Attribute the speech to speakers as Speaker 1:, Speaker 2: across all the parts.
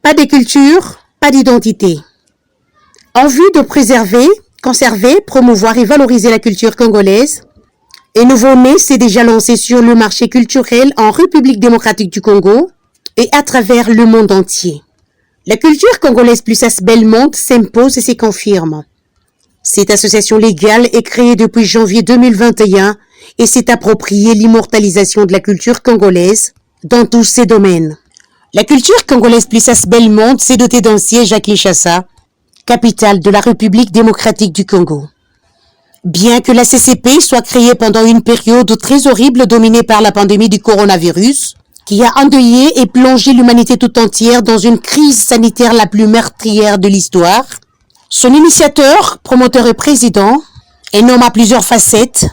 Speaker 1: Pas de culture, pas d'identité. En vue de préserver, conserver, promouvoir et valoriser la culture congolaise, un nouveau-né s'est déjà lancé sur le marché culturel en République démocratique du Congo et à travers le monde entier. La culture congolaise plus Belmonte s'impose et se confirme. Cette association légale est créée depuis janvier 2021 et s'est appropriée l'immortalisation de la culture congolaise dans tous ses domaines. La culture congolaise plus Belmonte s'est dotée d'un siège à Kinshasa, capitale de la République démocratique du Congo. Bien que la CCP soit créée pendant une période très horrible dominée par la pandémie du coronavirus, qui a endeuillé et plongé l'humanité tout entière dans une crise sanitaire la plus meurtrière de l'histoire, son initiateur, promoteur et président, un homme à plusieurs facettes,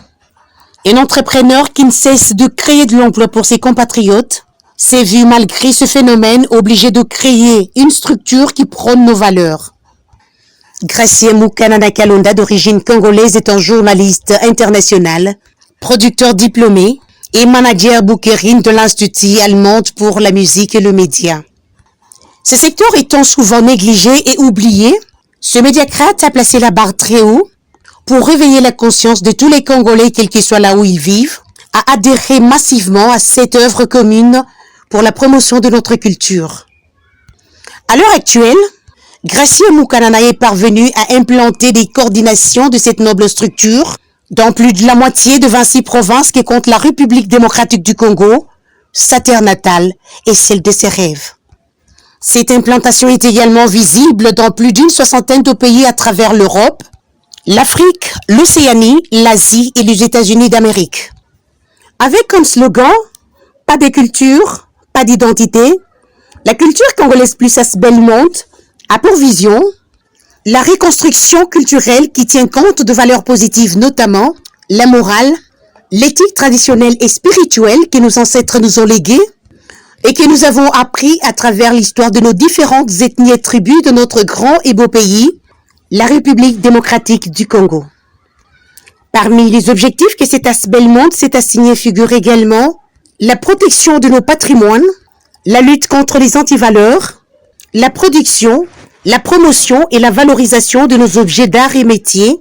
Speaker 1: un entrepreneur qui ne cesse de créer de l'emploi pour ses compatriotes, s'est vu malgré ce phénomène obligé de créer une structure qui prône nos valeurs. Gratien Mukanana Kalonda, d'origine congolaise, est un journaliste international, producteur diplômé et manager bookerine de l'Institut allemand pour la musique et le média. Ce secteur étant souvent négligé et oublié, ce médiacrate a placé la barre très haut pour réveiller la conscience de tous les Congolais, quel qu'ils soient là où ils vivent, à adhérer massivement à cette œuvre commune pour la promotion de notre culture. À l'heure actuelle, Gratien Mukanana est parvenu à implanter des coordinations de cette noble structure dans plus de la moitié de 26 provinces qui comptent la République démocratique du Congo, sa terre natale et celle de ses rêves. Cette implantation est également visible dans plus d'une soixantaine de pays à travers l'Europe, l'Afrique, l'Océanie, l'Asie et les États-Unis d'Amérique. Avec comme slogan « Pas de culture, pas d'identité », la culture congolaise plus Belmonte a pour vision la reconstruction culturelle qui tient compte de valeurs positives, notamment la morale, l'éthique traditionnelle et spirituelle que nos ancêtres nous ont léguée et que nous avons appris à travers l'histoire de nos différentes ethnies et tribus de notre grand et beau pays, la République démocratique du Congo. Parmi les objectifs que cet Belmonte s'est assigné figure également la protection de nos patrimoines, la lutte contre les antivaleurs, la production, la promotion et la valorisation de nos objets d'art et métiers,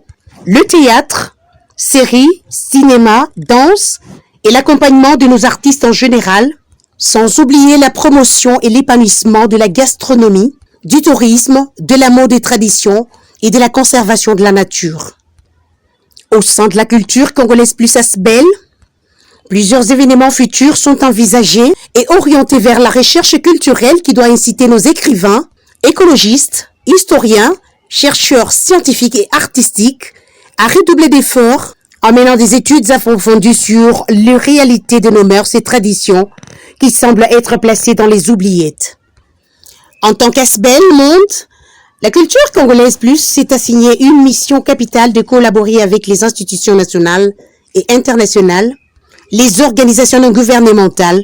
Speaker 1: le théâtre, séries, cinéma, danse et l'accompagnement de nos artistes en général, sans oublier la promotion et l'épanouissement de la gastronomie, du tourisme, de la mode et traditions et de la conservation de la nature. Au sein de la culture congolaise plus Asbel, plusieurs événements futurs sont envisagés et orientés vers la recherche culturelle qui doit inciter nos écrivains, écologistes, historiens, chercheurs scientifiques et artistiques à redoubler d'efforts en menant des études approfondies sur les réalités de nos mœurs et traditions qui semblent être placées dans les oubliettes. En tant qu'Asbelmonte, la culture congolaise plus s'est assignée une mission capitale de collaborer avec les institutions nationales et internationales, les organisations non gouvernementales,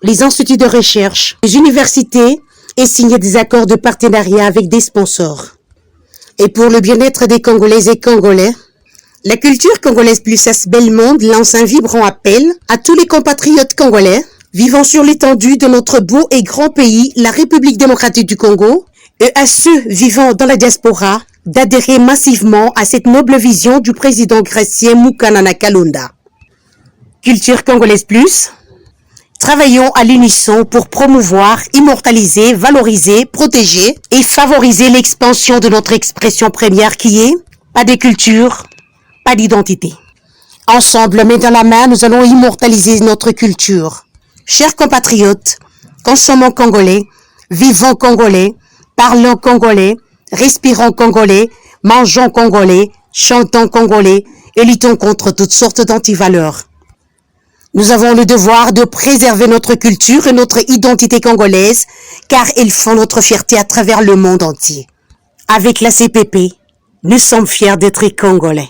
Speaker 1: les instituts de recherche, les universités et signer des accords de partenariat avec des sponsors. Et pour le bien-être des Congolaises et Congolais, la culture congolaise plus Belmonte lance un vibrant appel à tous les compatriotes congolais vivant sur l'étendue de notre beau et grand pays, la République démocratique du Congo, et à ceux vivant dans la diaspora d'adhérer massivement à cette noble vision du président Gratien Mukanana Kalonda. Culture congolaise plus, travaillons à l'unisson pour promouvoir, immortaliser, valoriser, protéger et favoriser l'expansion de notre expression première qui est pas de culture, pas d'identité. Ensemble, main dans la main, nous allons immortaliser notre culture. Chers compatriotes, consommons congolais, vivons congolais, parlons congolais, respirons congolais, mangeons congolais, chantons congolais et luttons contre toutes sortes d'antivaleurs. Nous avons le devoir de préserver notre culture et notre identité congolaise, car elles font notre fierté à travers le monde entier. Avec la CPP, nous sommes fiers d'être Congolais.